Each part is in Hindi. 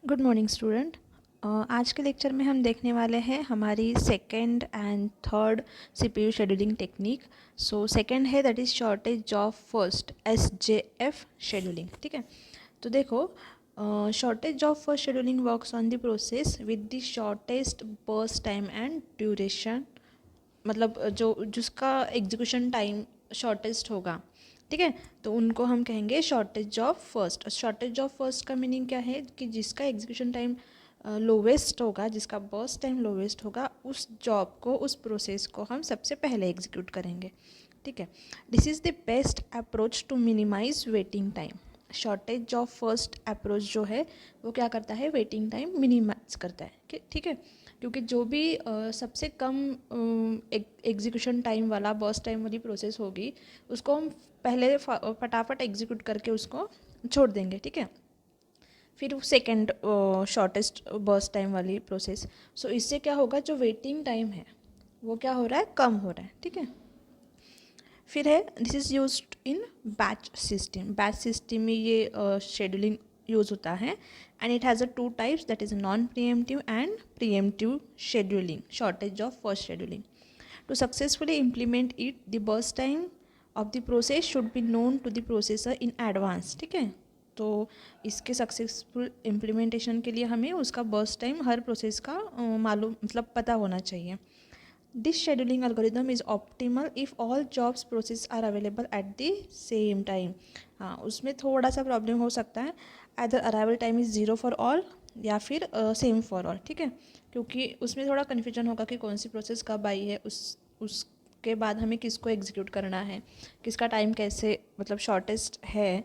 Good morning student. आज के लेक्चर में हम देखने वाले हैं हमारी second and third CPU scheduling technique. So second है that is shortage of first SJF scheduling. ठीक है, तो देखो shortage of first scheduling works on the process with the shortest burst time and duration, मतलब जो जिसका एग्जीक्यूशन टाइम शॉर्टेस्ट होगा। ठीक है, तो उनको हम कहेंगे shortage of first. Shortage of first का मीनिंग क्या है कि जिसका एग्जीक्यूशन टाइम लोवेस्ट होगा, जिसका बर्स्ट टाइम लोवेस्ट होगा, उस जॉब को, उस प्रोसेस को हम सबसे पहले एग्जीक्यूट करेंगे। ठीक है, this is the best approach to minimize waiting time. Shortage of first approach जो है वो क्या करता है, वेटिंग टाइम मिनिमाइज करता है। ठीक है, क्योंकि जो भी सबसे कम एग्जीक्यूशन टाइम वाला बर्स्ट टाइम वाली प्रोसेस होगी उसको हम पहले फटाफट एग्जीक्यूट करके उसको छोड़ देंगे। ठीक है, फिर सेकेंड शॉर्टेस्ट बर्स्ट टाइम वाली प्रोसेस। सो इससे क्या होगा, जो वेटिंग टाइम है वो क्या हो रहा है, कम हो रहा है। ठीक है, फिर है this is used in batch system. Batch system में ये शेड्यूलिंग यूज़ होता है and it has a two types, that is non pre-emptive and pre-emptive scheduling, shortage of first scheduling. To successfully implement it, the burst time of the process should be known to the processor in advance. ठीक है, तो इसके सक्सेसफुल इम्प्लीमेंटेशन के लिए हमें उसका बर्स्ट टाइम हर प्रोसेस का मालूम, मतलब पता होना चाहिए। This scheduling algorithm is optimal if all jobs process are available at the same time. हाँ, उसमें थोड़ा सा प्रॉब्लम हो सकता है, either arrival time is zero for all या फिर सेम फॉर ऑल। ठीक है, क्योंकि उसमें थोड़ा कन्फ्यूजन होगा कि कौन सी प्रोसेस कब आई है, उसके बाद हमें किसको एग्जीक्यूट करना है, किसका टाइम कैसे, मतलब शॉर्टेस्ट है।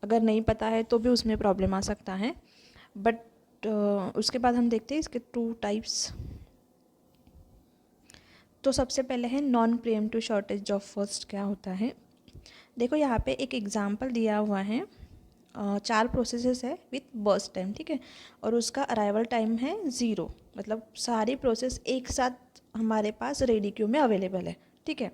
अगर नहीं पता है तो भी उसमें प्रॉब्लम आ सकता है। बट उसके बाद हम देखते हैं इसके टू टाइप्स। तो सबसे पहले है non pre-emptive shortage of first. क्या होता है, देखो यहाँ पे एक एग्जांपल दिया हुआ है। चार प्रोसेसेस है विथ बर्स्ट टाइम। ठीक है, और उसका अराइवल टाइम है ज़ीरो, मतलब सारी प्रोसेस एक साथ हमारे पास रेडी क्यू में अवेलेबल है। ठीक है,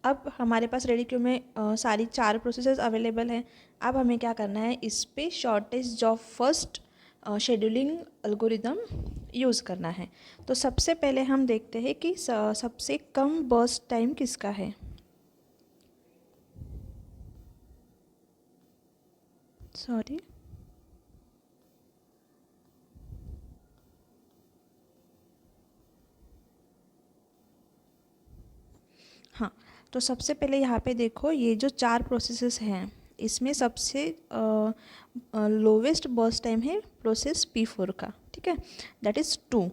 अब हमारे पास रेडी क्यू में सारी चार प्रोसेसेस अवेलेबल हैं। अब हमें क्या करना है, इस पे shortage of first scheduling algorithm use करना है। तो सबसे पहले हम देखते हैं कि सबसे कम बर्स्ट टाइम किसका है। सॉरी, हाँ, तो सबसे पहले यहाँ पे देखो, ये जो चार प्रोसेसेस हैं इसमें सबसे लोवेस्ट बर्स्ट टाइम है प्रोसेस P4 का। ठीक है, दैट इज़ 2।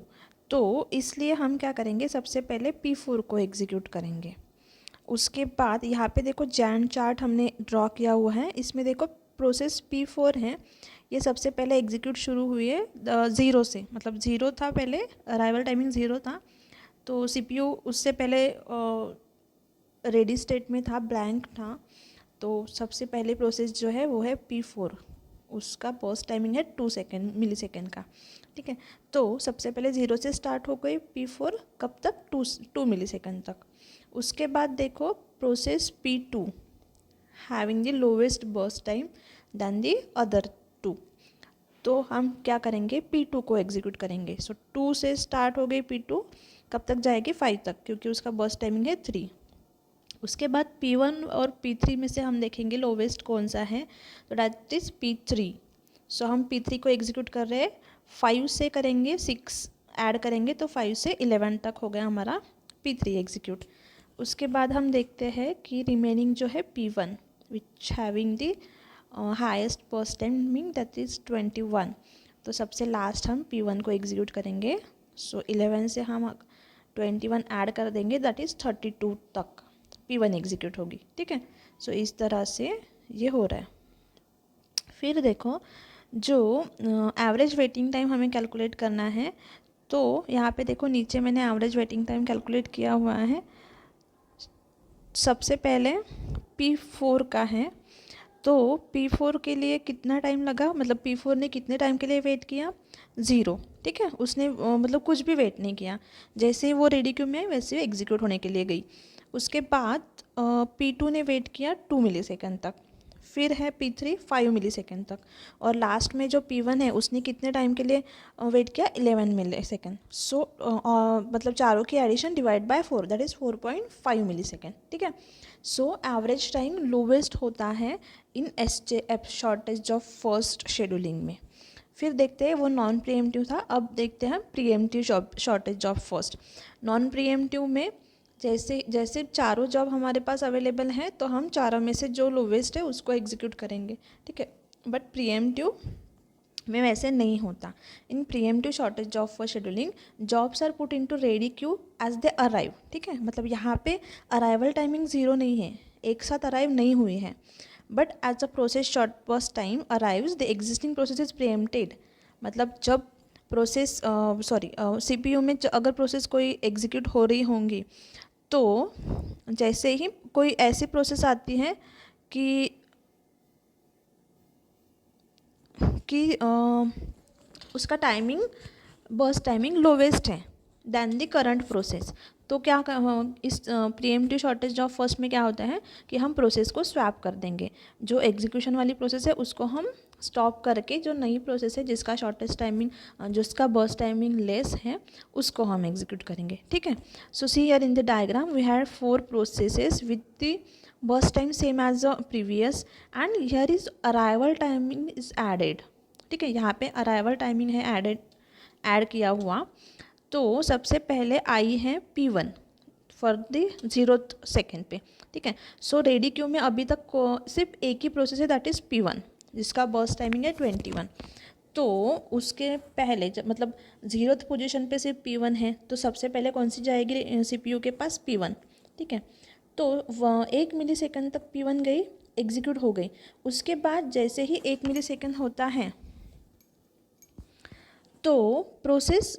तो इसलिए हम क्या करेंगे, सबसे पहले P4 को एग्जीक्यूट करेंगे। उसके बाद यहाँ पे देखो जैन चार्ट हमने ड्रॉ किया हुआ है, इसमें देखो प्रोसेस P4 है, ये सबसे पहले एग्जीक्यूट शुरू हुई है ज़ीरो से, मतलब ज़ीरो था पहले, अराइवल टाइमिंग ज़ीरो था, तो CPU उससे पहले रेडी स्टेट में था, ब्लैंक था। तो सबसे पहले प्रोसेस जो है वो है P4, उसका बर्स्ट टाइमिंग है 2 मिली सेकेंड का। ठीक है, तो सबसे पहले ज़ीरो से स्टार्ट हो गई P4, कब तक, 2 मिली सेकेंड तक। उसके बाद देखो process P2 having the lowest burst time than the other two. तो हम क्या करेंगे, P2 को एग्जीक्यूट करेंगे। सो 2 से स्टार्ट हो गई P2, कब तक जाएगी, 5 तक, क्योंकि उसका बर्स्ट टाइमिंग है 3। उसके बाद P1 और P3 में से हम देखेंगे लोवेस्ट कौन सा है, तो डैट इज़ P3। सो हम P3 को एग्जीक्यूट कर रहे हैं, 5 से करेंगे, 6 ऐड करेंगे तो 5 से 11 तक हो गया हमारा P3 एग्जीक्यूट। उसके बाद हम देखते हैं कि रिमेनिंग जो है P1 which having the highest burst timing that is 21। तो सबसे लास्ट हम P1 को एग्जीक्यूट करेंगे। सो 11 से हम 21 ऐड कर देंगे, दैट इज़ 32 तक P1 एग्जीक्यूट होगी। ठीक है, सो इस तरह से ये हो रहा है। फिर देखो जो एवरेज वेटिंग टाइम हमें कैलकुलेट करना है, तो यहाँ पे देखो नीचे मैंने एवरेज वेटिंग टाइम कैलकुलेट किया हुआ है। सबसे पहले P4 का है, तो P4 के लिए कितना टाइम लगा, मतलब P4 ने कितने टाइम के लिए वेट किया, ज़ीरो। ठीक है, उसने मतलब कुछ भी वेट नहीं किया, जैसे ही वो रेडी क्यू में वैसे ही एग्जीक्यूट होने के लिए गई। उसके बाद P2 ने वेट किया 2 मिली सेकेंड तक। फिर है P3 5 मिली सेकेंड तक, और लास्ट में जो P1 है उसने कितने टाइम के लिए वेट किया, 11 मिली सेकेंड। सो मतलब चारों की addition divide by 4, that is 4.5 milli second. ठीक है, सो एवरेज टाइम लोवेस्ट होता है in SJF shortage of first scheduling में। फिर देखते हैं, वो नॉन प्रीएम्प्टिव था, अब देखते हैं pre-emptive shortage of first. Non pre-emptive में जैसे जैसे चारों जॉब हमारे पास अवेलेबल हैं तो हम चारों में से जो लोवेस्ट है उसको एग्जीक्यूट करेंगे। ठीक है, बट प्रीएम्प्टिव में वैसे नहीं होता। In preemptive shortage job for scheduling, jobs are put into ready queue as they arrive. ठीक है, मतलब यहाँ पे अराइवल टाइमिंग 0 नहीं है, एक साथ अराइव नहीं हुई है, but as a process short burst time arrives the existing process is preempted. मतलब जब प्रोसेस CPU में अगर प्रोसेस कोई एग्जीक्यूट हो रही होंगी तो जैसे ही कोई ऐसी प्रोसेस आती है कि उसका टाइमिंग बर्स्ट टाइमिंग लोवेस्ट है दैन द करंट प्रोसेस, तो क्या इस प्रीएम्प्टिव शॉर्टेज ऑफ फर्स्ट में क्या होता है कि हम प्रोसेस को स्वैप कर देंगे। जो एग्जीक्यूशन वाली प्रोसेस है उसको हम स्टॉप करके जो नई प्रोसेस है जिसका शॉर्टेज टाइमिंग जिसका बर्स्ट टाइमिंग लेस है उसको हम एग्जीक्यूट करेंगे। ठीक है, so see here in the diagram we have 4 processes with the burst time same as a previous and here is arrival timing is added. ठीक है, यहाँ पे अराइवल टाइमिंग है ऐड किया हुआ। तो सबसे पहले आई है P1 for the 0th second पे। ठीक है, सो रेडी क्यू में अभी तक सिर्फ एक ही प्रोसेस है, दैट इज़ P1 जिसका बर्स्ट टाइमिंग है 21। तो उसके पहले मतलब 0th पोजीशन पे सिर्फ P1 है, तो सबसे पहले कौन सी जाएगी CPU के पास, P1। ठीक है, तो 1 मिली सेकेंड तक P1 गई, एग्जीक्यूट हो गई। उसके बाद जैसे ही 1 मिली सेकेंड होता है तो प्रोसेस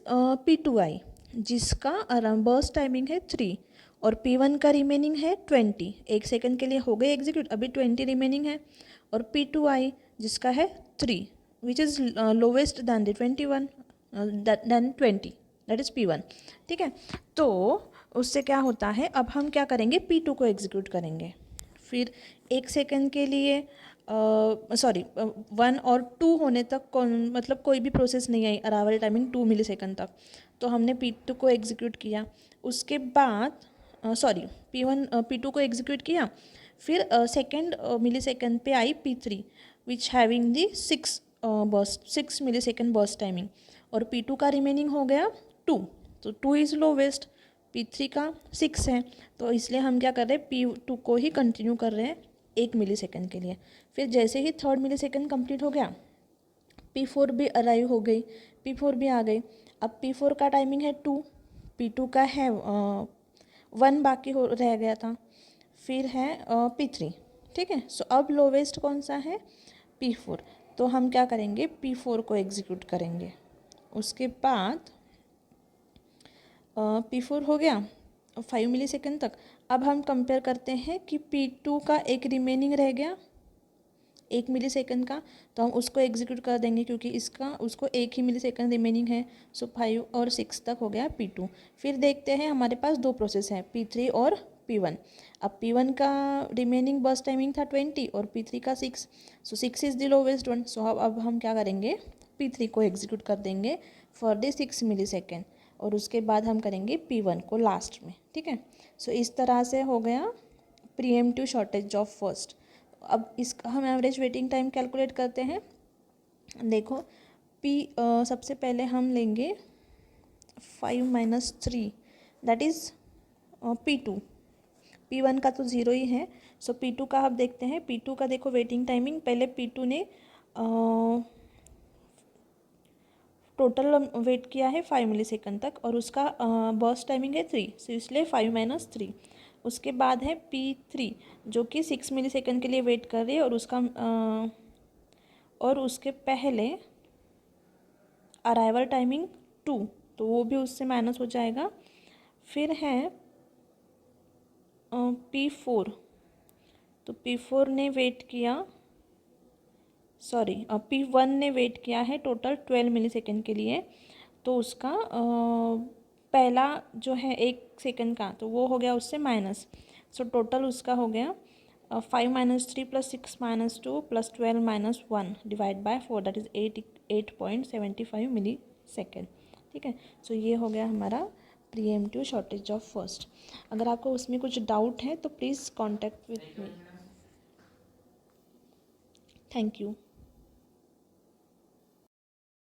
P2 आई जिसका बर्स्ट टाइमिंग है 3 और P1 का रिमेनिंग है 20। 1 सेकेंड के लिए हो गई एग्जीक्यूट, अभी 20 रिमेनिंग है। और P2 आई जिसका है 3 which is lowest than the 21 than 20, that is P1। ठीक है, तो उससे क्या होता है, अब हम क्या करेंगे, P2 को एग्जीक्यूट करेंगे। फिर 1 सेकेंड के लिए 1 और 2 होने तक मतलब कोई भी प्रोसेस नहीं आई, अराइवल टाइमिंग 2 मिली सेकेंड तक, तो हमने P2 को एग्जीक्यूट किया। उसके बाद P2 को एग्जीक्यूट किया, फिर सेकेंड मिली सेकेंड पे आई P3 which having the 6 milli second burst timing, और P2 का रिमेनिंग हो गया 2, तो 2 इज़ लोवेस्ट, P3 का 6 है, तो इसलिए हम क्या कर रहे हैं, P2 को ही कंटिन्यू कर रहे हैं 1 मिली सेकेंड के लिए। फिर जैसे ही 3rd मिली सेकेंड कम्प्लीट हो गया, P4 भी अराइव हो गई, P4 भी आ गई। अब P4 का टाइमिंग है 2, P2 का है 1 बाकी रह गया था। फिर है P3। ठीक है, सो अब लोवेस्ट कौन सा है, P4, तो हम क्या करेंगे, P4 को एग्जीक्यूट करेंगे। उसके बाद P4 हो गया 5 मिली सेकेंड तक। अब हम कंपेयर करते हैं कि P2 का एक रिमेनिंग रह गया 1 मिली सेकेंड का, तो हम उसको एग्जीक्यूट कर देंगे क्योंकि उसको 1 ही मिली सेकेंड रिमेनिंग है। सो 5 और 6 तक हो गया P2। फिर देखते हैं, हमारे पास 2 प्रोसेस हैं, P3 और P1। अब P1 का रिमेनिंग बर्स्ट टाइमिंग था 20 और P3 का 6, सो 6 इज़ द लोवेस्ट वन। सो अब हम क्या करेंगे, P3 को एग्जीक्यूट कर देंगे फॉर द 6 मिली सेकेंड, और उसके बाद हम करेंगे P1 को लास्ट में। ठीक है, सो इस तरह से हो गया प्रीएम्प्टिव शॉर्टेज ऑफ फर्स्ट। अब इसका हम एवरेज वेटिंग टाइम कैलकुलेट करते हैं। देखो सबसे पहले हम लेंगे 5 minus 3, that is P2। P1 का तो 0 ही है, सो P2 का हम देखते हैं। P2 का देखो वेटिंग टाइमिंग, पहले P2 ने टोटल वेट किया है 5 मिली सेकेंड तक, और उसका बर्स्ट टाइमिंग है 3, सो इसलिए 5 माइनस 3। उसके बाद है P3 जो कि 6 मिली सेकेंड के लिए वेट कर रही है, और उसके पहले अराइवल टाइमिंग 2, तो वो भी उससे माइनस हो जाएगा। फिर है P4, तो P4 ने वेट किया, P1 ने वेट किया है टोटल 12 मिली सेकेंड के लिए, तो उसका पहला जो है 1 सेकेंड का, तो वो हो गया उससे माइनस, सो टोटल उसका हो गया 5 - 3 + 6 - 2 + 12 - 1 divide by 4 that is 8.75 milli second. ठीक है, सो ये हो गया हमारा प्रीएम्प्टिव शॉर्टेज ऑफ फर्स्ट। अगर आपको उसमें कुछ डाउट है तो please contact with me. Thank you.